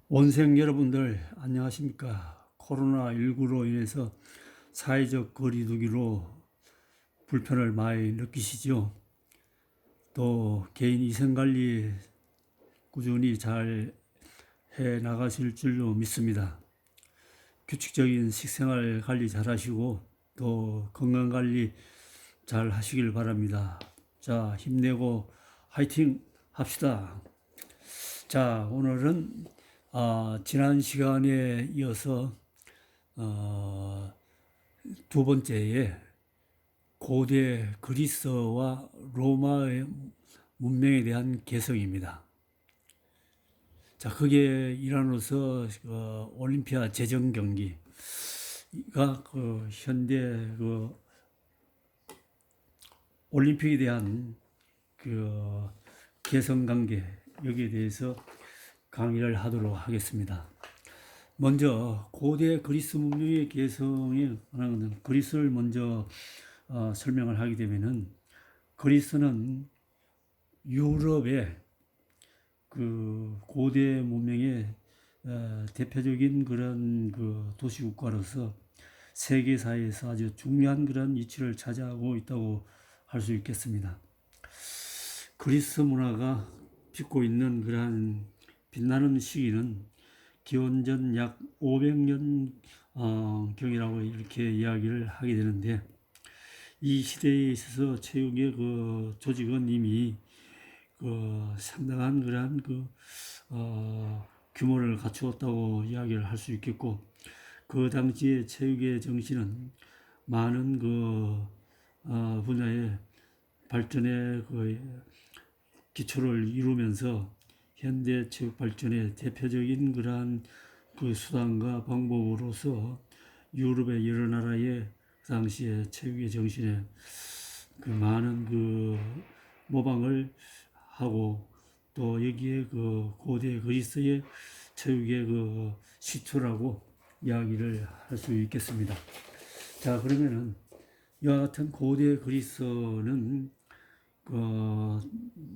원생 여러분들 안녕하십니까? 코로나19로 인해서 사회적 거리두기로 불편을 많이 느끼시죠? 또 개인 위생관리 꾸준히 잘 해 나가실 줄로 믿습니다. 규칙적인 식생활 관리 잘 하시고 또 건강 관리 잘 하시길 바랍니다. 자, 힘내고 화이팅 합시다. 자, 오늘은 지난 시간에 이어서 어, 두 번째에 고대 그리스와 로마의 문명에 대한 개성입니다. 자, 그게 일환으로서 올림피아 제정 경기가 현대 올림픽에 대한 개성 관계 여기에 대해서 강의를 하도록 하겠습니다. 먼저 고대 그리스 문명의 개성에 관한 그리스를 먼저 설명을 하게 되면은 그리스는 유럽의 그 고대 문명의 대표적인 그런 그 도시국가로서 세계사에서 아주 중요한 그런 위치를 차지하고 있다고 할 수 있겠습니다. 그리스 문화가 빚고 있는 그러한 빛나는 시기는 기원전 약 500년 경이라고 이렇게 이야기를 하게 되는데, 이 시대에 있어서 체육의 그 조직은 이미 상당한 그러한 규모를 갖추었다고 이야기를 할 수 있겠고, 그 당시의 체육의 정신은 많은 분야의 발전의 기초를 이루면서 현대 체육 발전의 대표적인 그러한 수단과 방법으로서 유럽의 여러 나라의 그 당시의 체육의 정신에 많은 모방을 하고, 또 여기에 고대 그리스의 체육의 시초라고 이야기를 할 수 있겠습니다. 자, 그러면은 이와 같은 고대 그리스는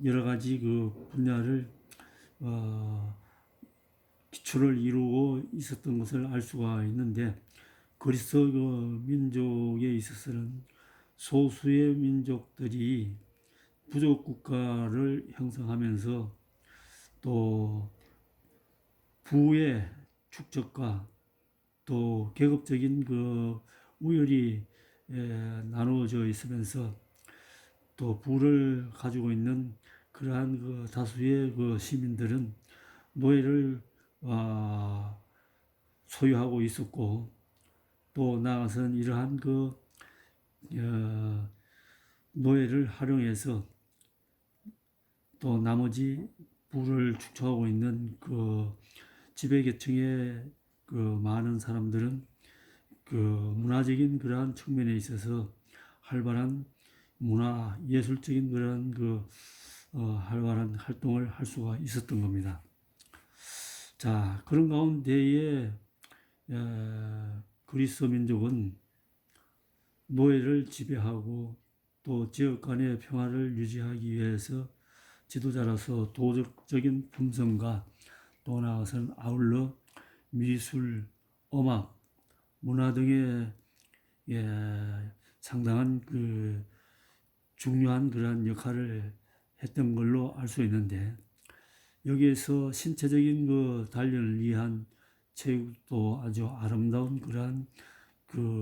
여러 가지 분야를 기초를 이루고 있었던 것을 알 수가 있는데, 그리스 민족에 있어서는 소수의 민족들이 부족 국가를 형성하면서 또 부의 축적과 또 계급적인 우열이 나누어져 있으면서 또 부를 가지고 있는 그러한 다수의 시민들은 노예를 소유하고 있었고, 또 나아가서는 이러한 노예를 활용해서 또 나머지 부를 축적하고 있는 지배계층의 많은 사람들은 문화적인 그러한 측면에 있어서 활발한 문화 예술적인 그런 활발한 활동을 할 수가 있었던 겁니다. 자, 그런 가운데에 그리스 민족은 노예를 지배하고 또 지역 간의 평화를 유지하기 위해서 지도자로서 도덕적인 품성과 또 나아가서는 아울러 미술, 음악, 문화 등의 상당한 중요한 그러한 역할을 했던 걸로 알 수 있는데, 여기에서 신체적인 단련을 위한 체육도 아주 아름다운 그러한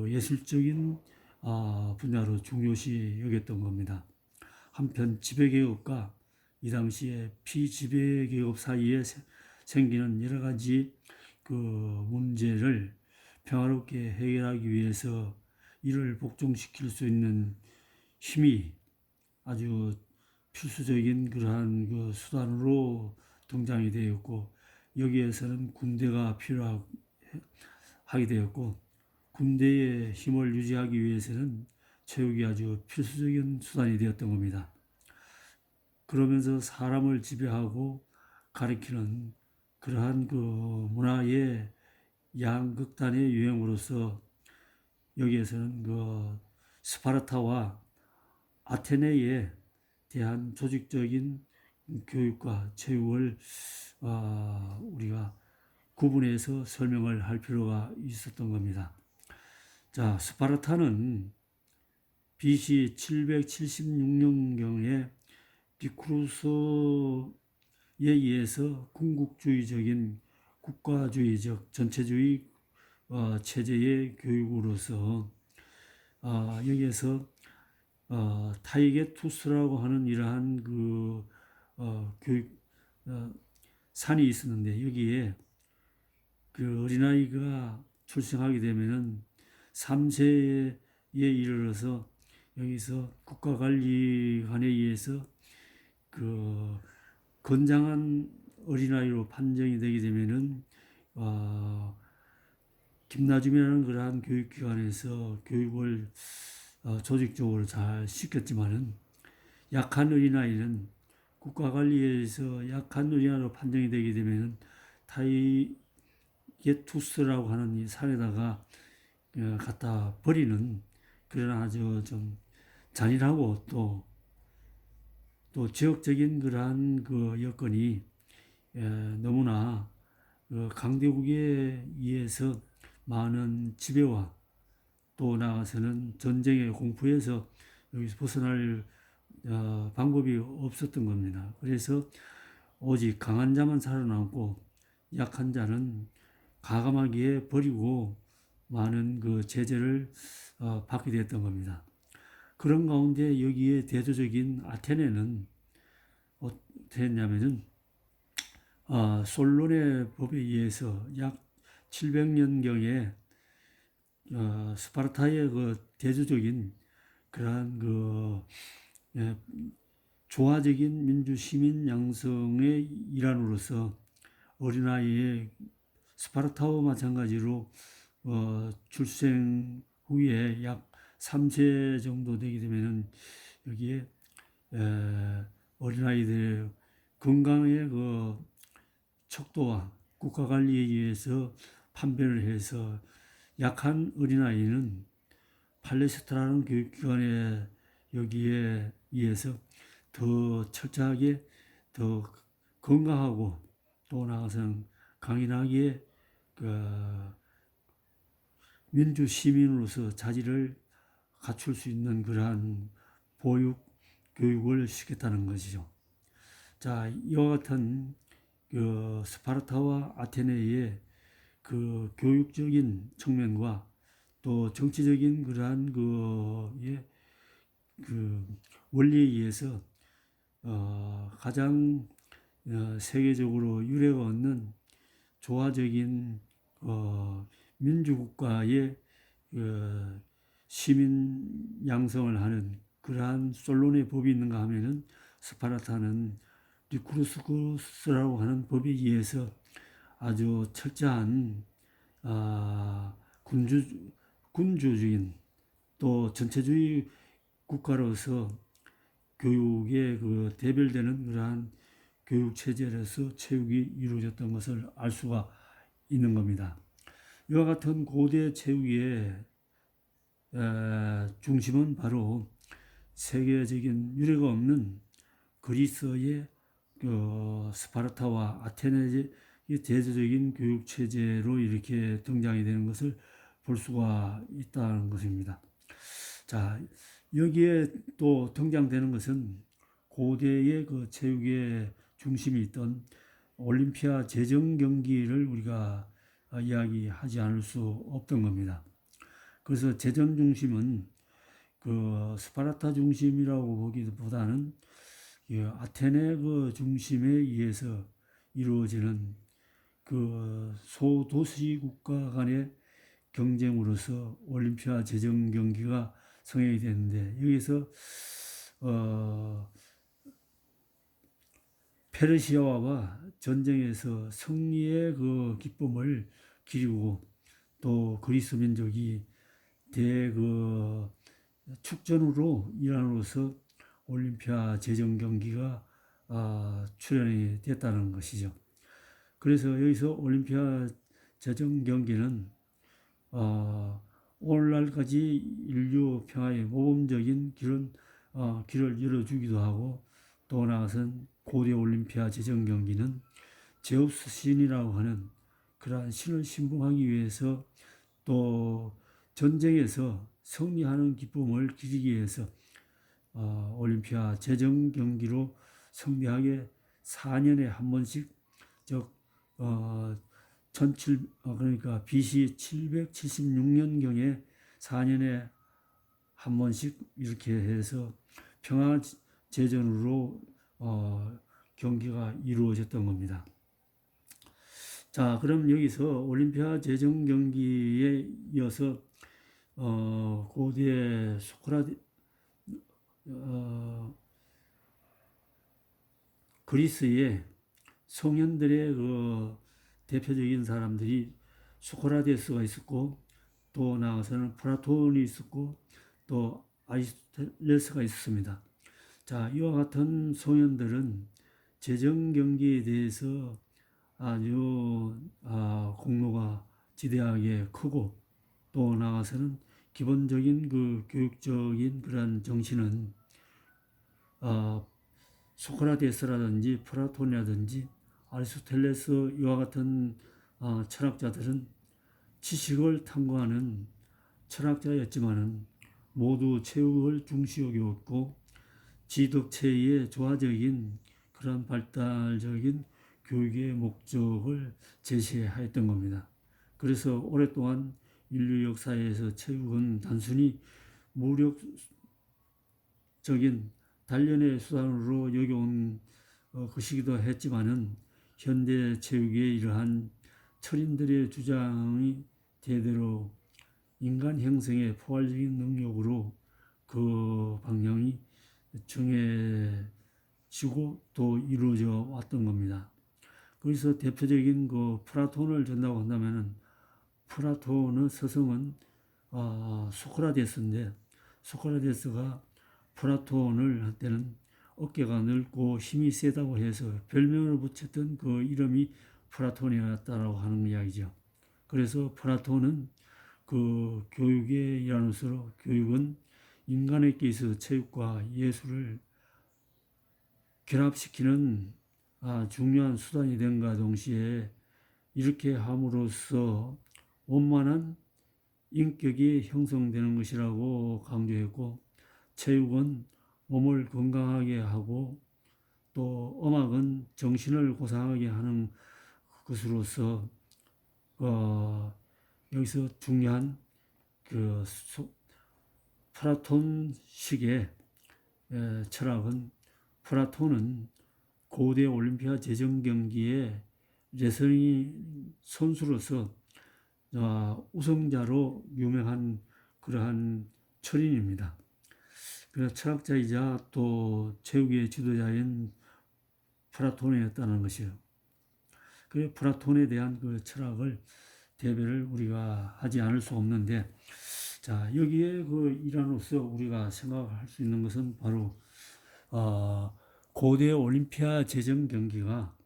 예술적인 분야로 중요시 여겼던 겁니다. 한편 지배계급과 이 당시에 피지배계급 사이에 생기는 여러 가지 문제를 평화롭게 해결하기 위해서 이를 복종시킬 수 있는 힘이 아주 필수적인 그러한 수단으로 등장이 되었고, 여기에서는 군대가 필요하게 되었고, 군대의 힘을 유지하기 위해서는 체육이 아주 필수적인 수단이 되었던 겁니다. 그러면서 사람을 지배하고 가리키는 그러한 문화의 양극단의 유행으로서 여기에서는 스파르타와 아테네에 대한 조직적인 교육과 체육을 우리가 구분해서 설명을 할 필요가 있었던 겁니다. 자, 스파르타는 BC 776년경에 비크루스에 의해서 궁극주의적인 국가주의적 전체주의 체제의 교육으로서 여기에서 타이게 투스라고 하는 이러한 교육 산이 있었는데, 여기에 그 어린아이가 출생하게 되면은 3세에 이르러서 여기서 국가관리관에 의해서 그 건장한 어린아이로 판정이 되게 되면은 김나줌이라는 그러한 교육기관에서 교육을 조직적으로 잘 시켰지만은, 약한 어린아이는 국가관리에서 약한 어린아이로 판정이 되게 되면은 타이게투스라고 하는 이 산에다가 갖다 버리는 그런 아주 좀 잔인하고 또 지역적인 그러한 그 여건이 너무나 강대국에 의해서 많은 지배와 또 나아가서는 전쟁의 공포에서 여기서 벗어날 방법이 없었던 겁니다. 그래서 오직 강한 자만 살아남고 약한 자는 가감하게 버리고 많은 그 제재를 받게 됐던 겁니다. 그런 가운데 여기에 대조적인 아테네는 어떻게 했냐면은 솔론의 법에 의해서 약 700년경에 스파르타의 그 대조적인 그러한 조화적인 민주 시민 양성의 일환으로서 어린아이의 스파르타와 마찬가지로 출생 후에 약 3세 정도 되게 되면은 여기에 어린아이들의 건강의 그 척도와 국가관리에 의해서 판별을 해서 약한 어린아이는 팔레스트라는 교육기관에 여기에 의해서 더 철저하게 더 건강하고 또 나아가서는 강인하게 민주 시민으로서 자질을 갖출 수 있는 그러한 교육을 시켰다는 것이죠. 자, 이와 같은 스파르타와 아테네의 그 교육적인 측면과 또 정치적인 그러한 원리에 의해서 가장 세계적으로 유례가 없는 조화적인 민주국가의 시민 양성을 하는 그러한 솔론의 법이 있는가 하면은 스파르타는 리쿠르스라고 하는 법에 의해서 아주 철저한 군주주의인 또 전체주의 국가로서 교육에 대별되는 그러한 교육 체제로서 체육이 이루어졌던 것을 알 수가 있는 겁니다. 이와 같은 고대 체육의 중심은 바로 세계적인 유례가 없는 그리스의 스파르타와 아테네의 대조적인 교육 체제로 이렇게 등장이 되는 것을 볼 수가 있다는 것입니다. 자, 여기에 또 등장되는 것은 고대의 그 체육의 중심이 있던 올림피아 제정 경기를 우리가 이야기하지 않을 수 없던 겁니다. 그래서 제정 중심은 스파르타 중심이라고 보기보다는 아테네 중심에 의해서 이루어지는 소도시 국가 간의 경쟁으로서 올림피아 제정 경기가 성행이 되는데, 여기서 페르시아와 전쟁에서 승리의 기쁨을 기리고 또 그리스 민족이 축전으로 일환으로서 올림피아 제정 경기가 출연이 됐다는 것이죠. 그래서 여기서 올림피아 제정 경기는 오늘날까지 인류 평화의 모범적인 길을 열어주기도 하고, 또 나아가서는 고대 올림피아 제정 경기는 제우스 신이라고 하는 그러한 신을 신봉하기 위해서 또 전쟁에서 승리하는 기쁨을 기리기 위해서 올림피아 제정 경기로 성대하게 4년에 한 번씩 즉 그러니까 BC 776년경에 4년에 한 번씩 이렇게 해서 평화 제전으로 경기가 이루어졌던 겁니다. 자, 그럼 여기서 올림피아 제정 경기에 이어서 고대 소크라테 그리스의 성현들의 그 대표적인 사람들이 소크라테스가 있었고 또 나아가서는 플라톤이 있었고 또 아리스토텔레스가 있었습니다. 자, 이와 같은 성현들은 제정 경기에 대해서 아주 공로가 지대하게 크고 또 나아가서는 기본적인 그 교육적인 그런 정신은 소크라테스라든지 플라톤이라든지 아리스토텔레스 이와 같은 철학자들은 지식을 탐구하는 철학자였지만은 모두 체육을 중시 여겼고 지덕체의 조화적인 그런 발달적인 교육의 목적을 제시하였던 겁니다. 그래서 오랫동안 인류 역사에서 체육은 단순히 무력적인 단련의 수단으로 여겨온 것이기도 했지만은 현대 체육의 이러한 철인들의 주장이 대대로 인간 형성의 포괄적인 능력으로 그 방향이 정해지고 또 이루어져 왔던 겁니다. 그래서 대표적인 그 플라톤을 전다고 한다면은 플라톤의 서성은 소크라테스인데 소크라테스가 플라톤을 한때는 어깨가 넓고 힘이 세다고 해서 별명을 붙였던 그 이름이 플라톤이었다라고 하는 이야기죠. 그래서 플라톤은 그 교육의 일환으로 교육은 인간에게 있어서 체육과 예술을 결합시키는 중요한 수단이 된과 동시에 이렇게 함으로써 원만한 인격이 형성되는 것이라고 강조했고 체육은 몸을 건강하게 하고 또 음악은 정신을 고상하게 하는 것으로서 여기서 중요한 그 플라톤식의 철학은 플라톤은 고대 올림피아 제정 경기의 레슬링 선수로서 우승자로 유명한 그러한 철인입니다. 그래서 철학자이자 또 체육의 지도자인 플라톤이었다는 것이에요. 그 플라톤에 대한 그 철학을 대별을 우리가 하지 않을 수 없는데, 자, 여기에 그 일환으로서 우리가 생각할 수 있는 것은 바로 고대 올림피아 제정 경기가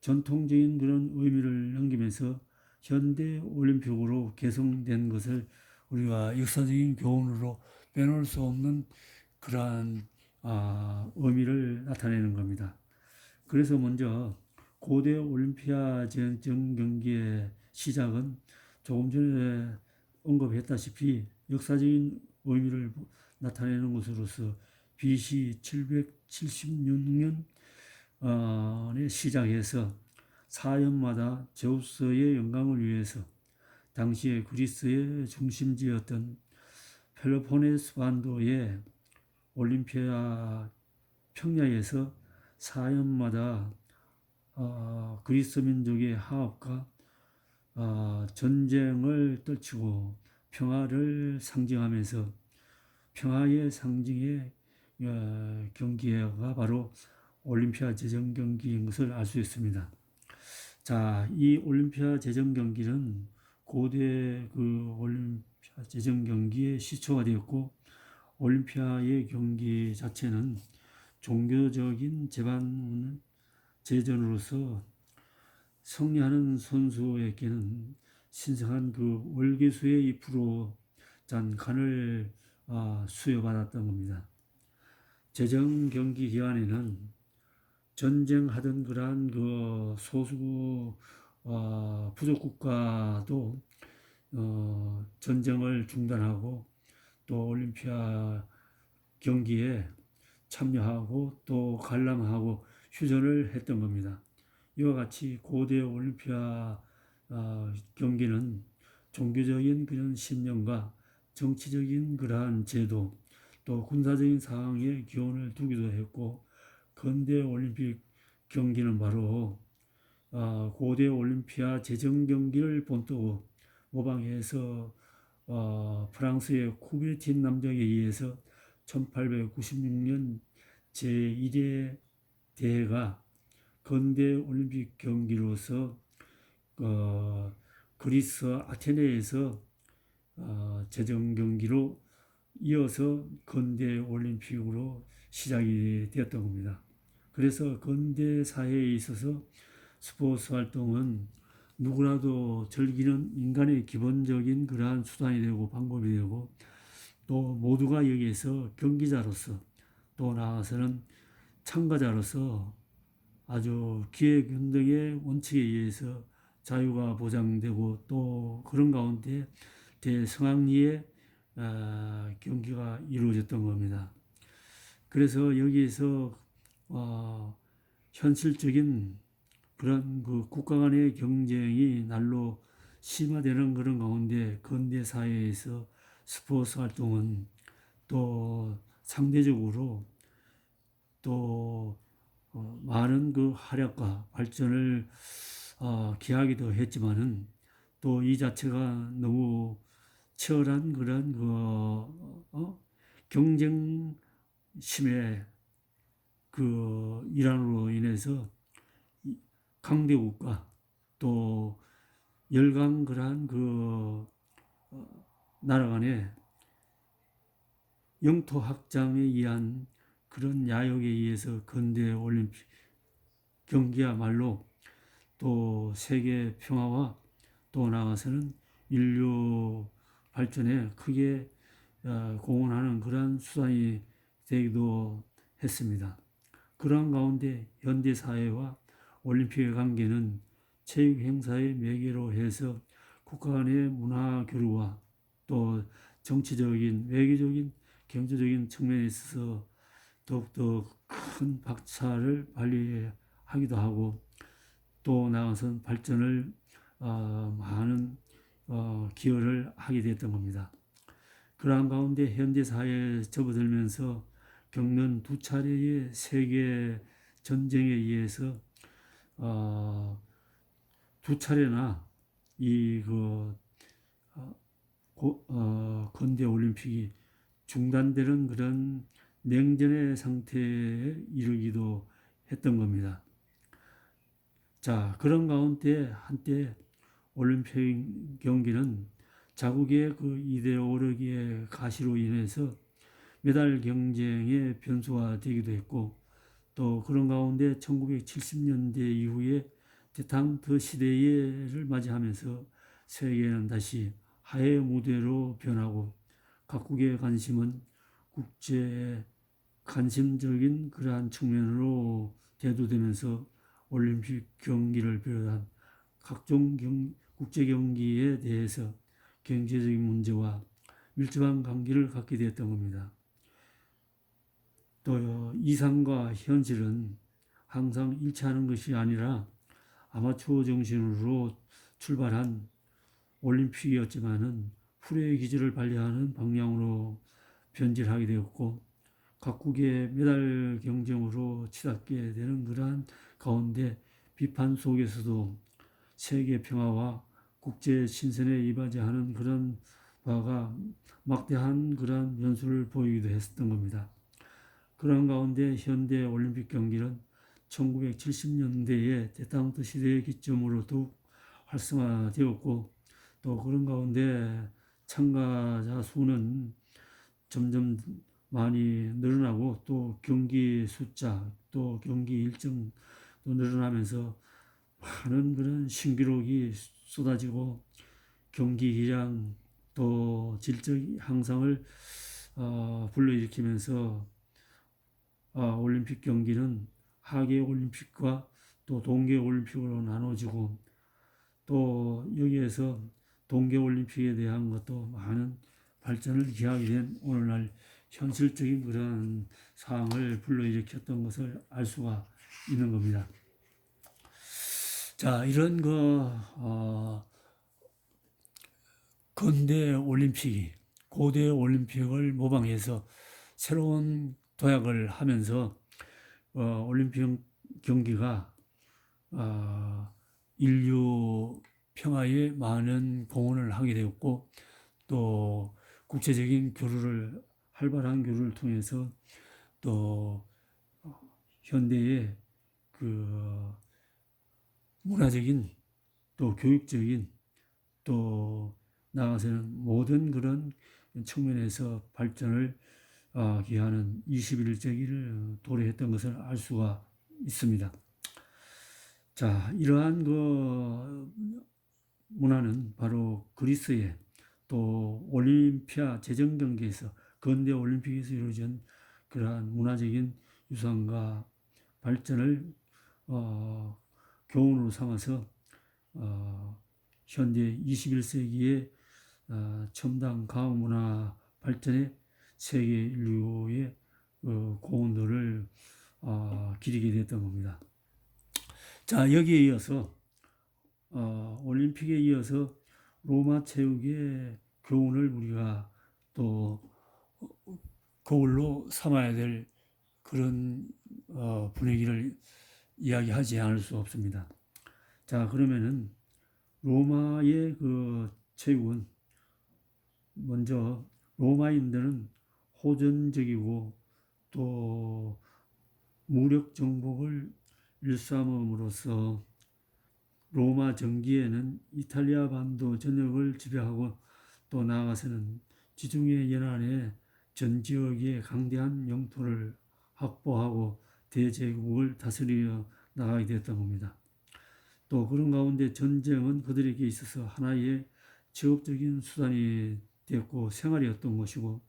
전통적인 그런 의미를 넘기면서 현대 올림픽으로 개성된 것을 우리가 역사적인 교훈으로 빼놓을 수 없는 그러한 의미를 나타내는 겁니다. 그래서 먼저 고대 올림피아 제정 경기의 시작은 조금 전에 언급했다시피 역사적인 의미를 나타내는 것으로서 BC 776년에 시작해서 4년마다 제우스의 영광을 위해서 당시에 그리스의 중심지였던 펠로포네스 반도의 올림피아 평야에서 4년마다 그리스 민족의 화합과 전쟁을 떨치고 평화를 상징하면서 평화의 상징의 경기가 바로 올림피아 제정 경기인 것을 알 수 있습니다. 자, 이 올림피아 제정 경기는 고대 그 올림피아 제정 경기의 시초가 되었고 올림피아의 경기 자체는 종교적인 제전으로서 승리하는 선수에게는 신성한 그 월계수의 잎으로 짠 간을 수여받았던 겁니다. 제정 경기 기간에는 전쟁하던 그러한 그 소수 부족 국가도 전쟁을 중단하고 또 올림피아 경기에 참여하고 또 관람하고 휴전을 했던 겁니다. 이와 같이 고대 올림피아 경기는 종교적인 그런 신념과 정치적인 그러한 제도 또 군사적인 상황에 기원을 두기도 했고, 근대 올림픽 경기는 바로 고대 올림피아 제정 경기를 본떠 모방해서 프랑스의 쿠베르틴 남정에 의해서 1896년 제1회 대회가 근대 올림픽 경기로서 그리스 아테네에서 제정 경기로 이어서 근대 올림픽으로 시작이 되었던 겁니다. 그래서 근대 사회에 있어서 스포츠 활동은 누구라도 즐기는 인간의 기본적인 그러한 수단이 되고 방법이 되고, 또 모두가 여기에서 경기자로서 또 나아가서는 참가자로서 아주 기회균등의 원칙에 의해서 자유가 보장되고 또 그런 가운데 대성황리의 경기가 이루어졌던 겁니다. 그래서 여기에서 현실적인 그런 그 국가 간의 경쟁이 날로 심화되는 그런 가운데 근대 사회에서 스포츠 활동은 또 상대적으로 또 많은 그 활약과 발전을 기하기도 했지만은 또 이 자체가 너무 치열한 그런 경쟁심의 그 일환으로 인해서 강대국과 또 열강 그러한 그 나라 간의 영토 확장에 의한 그런 야욕에 의해서 근대 올림픽 경기야말로 또 세계 평화와 또 나아가서는 인류 발전에 크게 공헌하는 그러한 수단이 되기도 했습니다. 그러한 가운데 현대 사회와 올림픽의 관계는 체육 행사의 매개로 해서 국가 간의 문화 교류와 또 정치적인, 외교적인, 경제적인 측면에 있어서 더욱더 큰 박차를 발휘하기도 하고, 또 나아가서 발전을 많은 기여를 하게 됐던 겁니다. 그러한 가운데 현대 사회에 접어들면서 겪는 두 차례의 세계 전쟁에 의해서 두 차례나 근대 올림픽이 중단되는 그런 냉전의 상태에 이르기도 했던 겁니다. 자, 그런 가운데 한때 올림픽 경기는 자국의 그 이데올로기의 가시로 인해서 메달 경쟁의 변수가 되기도 했고, 또 그런 가운데 1970년대 이후에 대탕트 시대를 맞이하면서 세계는 다시 하해 무대로 변하고 각국의 관심은 국제 관심적인 그러한 측면으로 대두되면서 올림픽 경기를 비롯한 각종 국제 경기에 대해서 경제적인 문제와 밀접한 관계를 갖게 되었던 겁니다. 또 이상과 현실은 항상 일치하는 것이 아니라 아마추어 정신으로 출발한 올림픽이었지만은 후레의 기질을 발휘하는 방향으로 변질하게 되었고, 각국의 메달 경쟁으로 치닫게 되는 그러한 가운데 비판 속에서도 세계 평화와 국제 신선에 이바지하는 그런 바가 막대한 그런 변수를 보이기도 했었던 겁니다. 그런 가운데 현대 올림픽 경기는 1970년대의 대탕트 시대의 기점으로 더욱 활성화되었고, 또 그런 가운데 참가자 수는 점점 많이 늘어나고 또 경기 숫자 또 경기 일정도 늘어나면서 많은 그런 신기록이 쏟아지고 경기 기량 또 질적 향상을 불러일으키면서 올림픽 경기는 하계 올림픽과 또 동계 올림픽으로 나눠지고 또 여기에서 동계올림픽에 대한 것도 많은 발전을 기하게 된 오늘날 현실적인 그런 상황을 불러일으켰던 것을 알 수가 있는 겁니다. 자, 이런 근대 올림픽이 고대 올림픽을 모방해서 새로운 도약을 하면서 올림픽 경기가 인류 평화에 많은 공헌을 하게 되었고, 또 국제적인 교류를 활발한 교류를 통해서 또 현대의 그 문화적인 또 교육적인 또 나아가서는 모든 그런 측면에서 발전을 기하는 21세기를 도래했던 것을 알 수가 있습니다. 자, 이러한 그 문화는 바로 그리스의 또 올림피아 제정 경기에서 근대 올림픽에서 이루어진 그러한 문화적인 유산과 발전을 교훈으로 삼아서 현재 21세기의 첨단 과학 문화 발전에 세계 인류의 공헌도를 기리게 됐던 겁니다. 자, 여기에 이어서 올림픽에 이어서 로마 체육의 교훈을 우리가 또 거울로 삼아야 될 그런 분위기를 이야기하지 않을 수 없습니다. 자, 그러면은 로마의 그 체육은 먼저 로마인들은 호전적이고 또 무력 정복을 일삼음으로써 로마 전기에는 이탈리아 반도 전역을 지배하고 또 나아가서는 지중해 연안의 전 지역의 강대한 영토를 확보하고 대제국을 다스려 나가게 되었던 겁니다. 또 그런 가운데 전쟁은 그들에게 있어서 하나의 직업적인 수단이 되었고 생활이었던 것이고,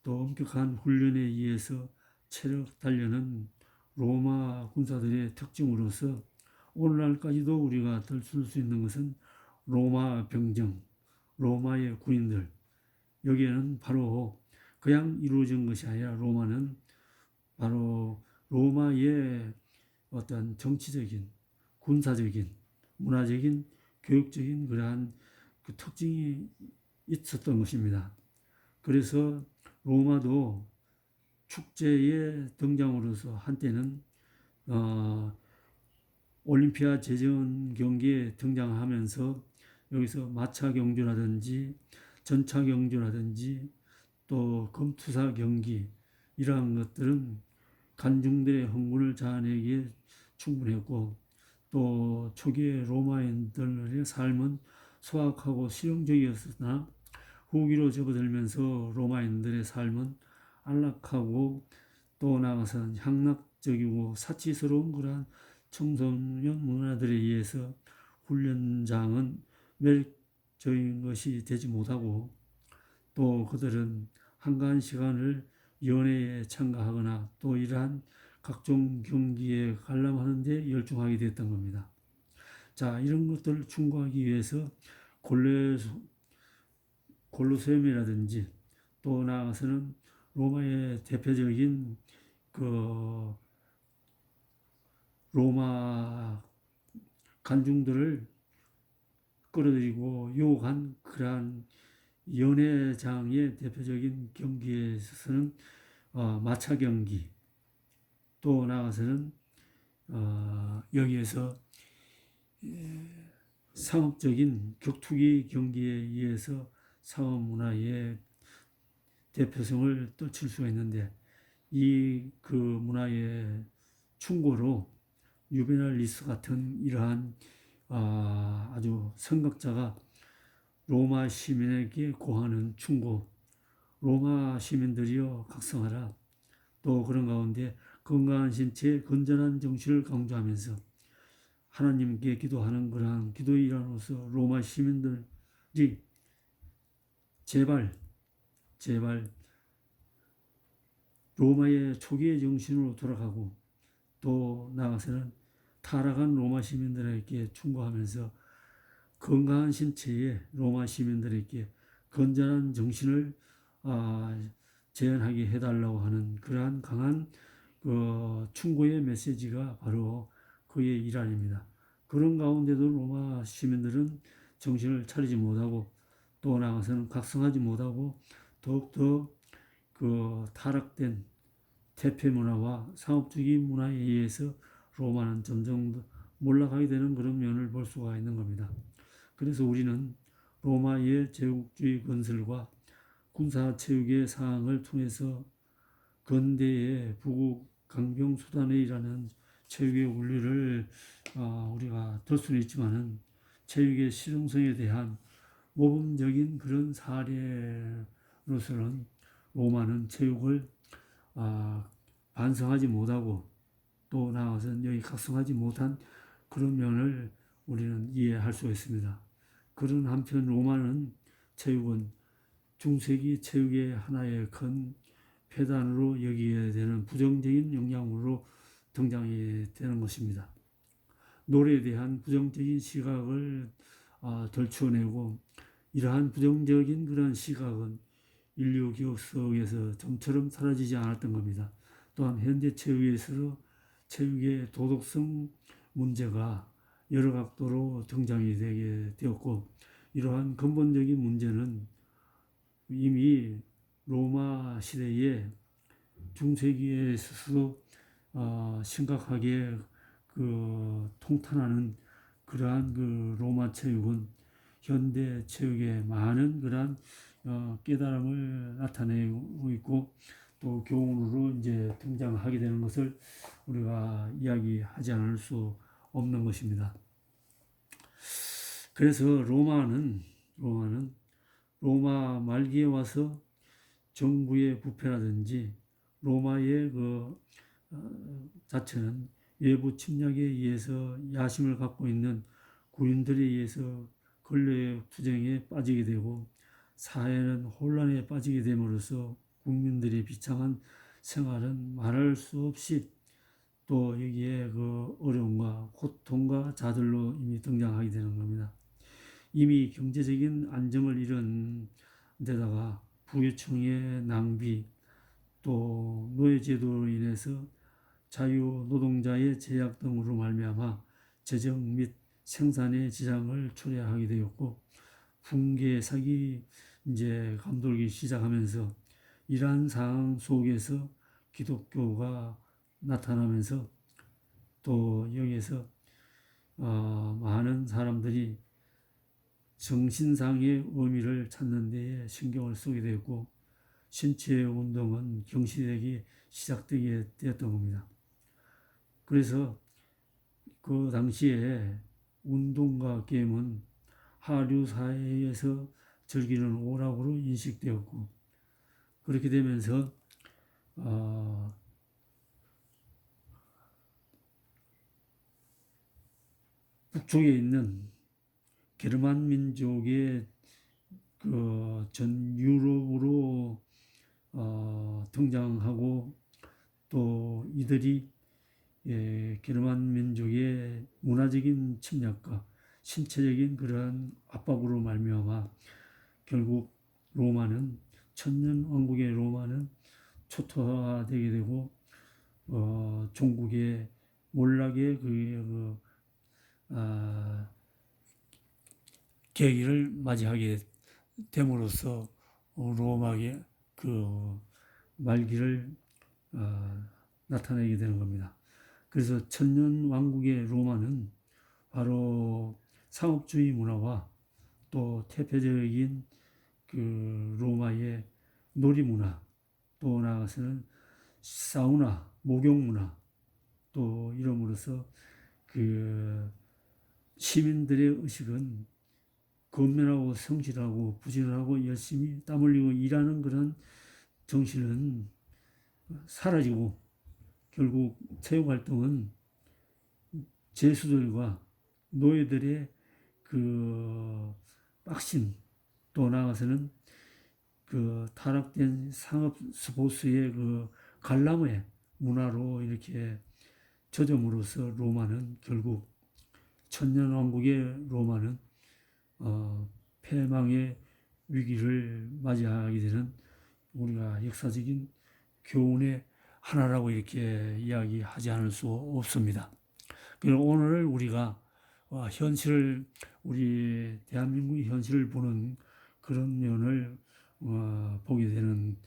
또 엄격한 훈련에 의해서 체력 단련은 로마 군사들의 특징으로서 오늘날까지도 우리가 들을 수 있는 것은 로마 병정, 로마의 군인들, 여기에는 바로 그냥 이루어진 것이 아니라 로마는 바로 로마의 어떤 정치적인, 군사적인, 문화적인, 교육적인 그러한 그 특징이 있었던 것입니다. 그래서 로마도 축제의 등장으로서 한때는 올림피아 제전 경기에 등장하면서 여기서 마차 경주라든지 전차 경주라든지 또 검투사 경기, 이러한 것들은 관중들의 흥분을 자아내기에 충분했고, 또 초기의 로마인들의 삶은 소박하고 실용적이었으나 후기로 접어들면서 로마인들의 삶은 안락하고 또 나아가서는 향락적이고 사치스러운 그러한 청소년 문화들에 의해서 훈련장은 매력적인 것이 되지 못하고, 또 그들은 한가한 시간을 연회에 참가하거나 또 이러한 각종 경기에 관람하는 데 열중하게 됐던 겁니다. 자, 이런 것들을 충고하기 위해서 콜로세움이라든지 또 나아가서는 로마의 대표적인 그 로마 관중들을 끌어들이고 유혹한 그러한 연회장의 대표적인 경기에 있어서는 마차 경기, 또 나아가서는 여기에서 상업적인 격투기 경기에 의해서 상업 문화의 대표성을 떨칠 수가 있는데, 이 그 문화의 충고로 유베날리스 같은 이러한 아주 선각자가 로마 시민에게 고하는 충고, 로마 시민들이여 각성하라. 또 그런 가운데 건강한 신체, 건전한 정신을 강조하면서 하나님께 기도하는 그러한 기도의 일환으로서 로마 시민들이 제발 로마의 초기의 정신으로 돌아가고, 또 나아가서는 타락한 로마 시민들에게 충고하면서 건강한 신체에 로마 시민들에게 건전한 정신을 재현하게 해달라고 하는 그러한 강한 충고의 메시지가 바로 그의 일환입니다. 그런 가운데도 로마 시민들은 정신을 차리지 못하고 또 나아가서는 각성하지 못하고 더욱더 타락된 퇴폐 문화와 상업주의 문화에 의해서 로마는 점점 더 몰락하게 되는 그런 면을 볼 수가 있는 겁니다. 그래서 우리는 로마의 제국주의 건설과 군사체육의 상황을 통해서 근대의 부국 강병 수단에 일하는 체육의 원리를 우리가 들 수는 있지만은 체육의 실용성에 대한 모범적인 그런 사례로서는 로마는 체육을 반성하지 못하고 또 나아가서 여기 각성하지 못한 그런 면을 우리는 이해할 수 있습니다. 그런 한편 로마는 체육은 중세기 체육의 하나의 큰 폐단으로 여기게 되는 부정적인 영향으로 등장이 되는 것입니다. 노래에 대한 부정적인 시각을 덜쳐내고 이러한 부정적인 그런 시각은 인류 기억 속에서 좀처럼 사라지지 않았던 겁니다. 또한 현대 체육에서 체육의 도덕성 문제가 여러 각도로 등장이 되게 되었고 이러한 근본적인 문제는 이미 로마 시대에 중세기에서도 심각하게 통탄하는 그러한 로마 체육은 현대 체육에 많은 그러한 깨달음을 나타내고 있고 또 교훈으로 이제 등장하게 되는 것을 우리가 이야기하지 않을 수 없는 것입니다. 그래서 로마는 로마 말기에 와서 정부의 부패라든지 로마의 자체는 외부 침략에 의해서 야심을 갖고 있는 군인들에 의해서 근로의 투쟁에 빠지게 되고 사회는 혼란에 빠지게 됨으로써 국민들의 비참한 생활은 말할 수 없이 또 여기에 어려움과 고통과 좌절로 이미 등장하게 되는 겁니다. 이미 경제적인 안정을 잃은 데다가 부유층의 낭비 또 노예제도로 인해서 자유노동자의 제약 등으로 말미암아 재정 및 생산에 지장을 초래하게 되었고 붕괴 사기 이제 감돌기 시작하면서 이러한 상황 속에서 기독교가 나타나면서 또 여기에서 많은 사람들이 정신상의 의미를 찾는 데에 신경을 쓰게 되었고 신체 운동은 경시되기 시작되게 되었던 겁니다. 그래서 그 당시에 운동과 게임은 하류 사회에서 즐기는 오락으로 인식되었고 그렇게 되면서 북쪽에 있는 게르만 민족의 전 유럽으로 등장하고 또 이들이 게르만 민족의 문화적인 침략과 신체적인 그러한 압박으로 말미암아 결국 로마는 천년왕국의 로마는 초토화되게 되고 종국의 몰락의 계기를 맞이하게 됨으로써 로마의 말기를 나타내게 되는 겁니다. 그래서 천년왕국의 로마는 바로 상업주의 문화와 또 태폐적인 로마의 놀이문화 또 나아가서는 사우나, 목욕문화 또 이름으로써 시민들의 의식은 건면하고 성실하고 부지런하고 열심히 땀 흘리고 일하는 그런 정신은 사라지고 결국 체육활동은 제수들과 노예들의 빡심 또 나아가서는 타락된 상업 스포츠의 관람의 문화로 이렇게 젖음으로써 로마는 결국 천년왕국의 로마는 패망의 위기를 맞이하게 되는 우리가 역사적인 교훈의 하나라고 이렇게 이야기하지 않을 수 없습니다. 그리고 오늘 우리가 현실을, 우리 대한민국의 현실을 보는 그런 면을 보게 되는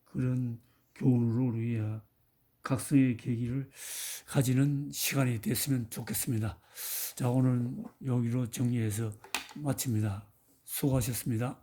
그런 교훈으로 우리가 각성의 계기를 가지는 시간이 됐으면 좋겠습니다. 자, 오늘 여기로 정리해서 마칩니다. 수고하셨습니다.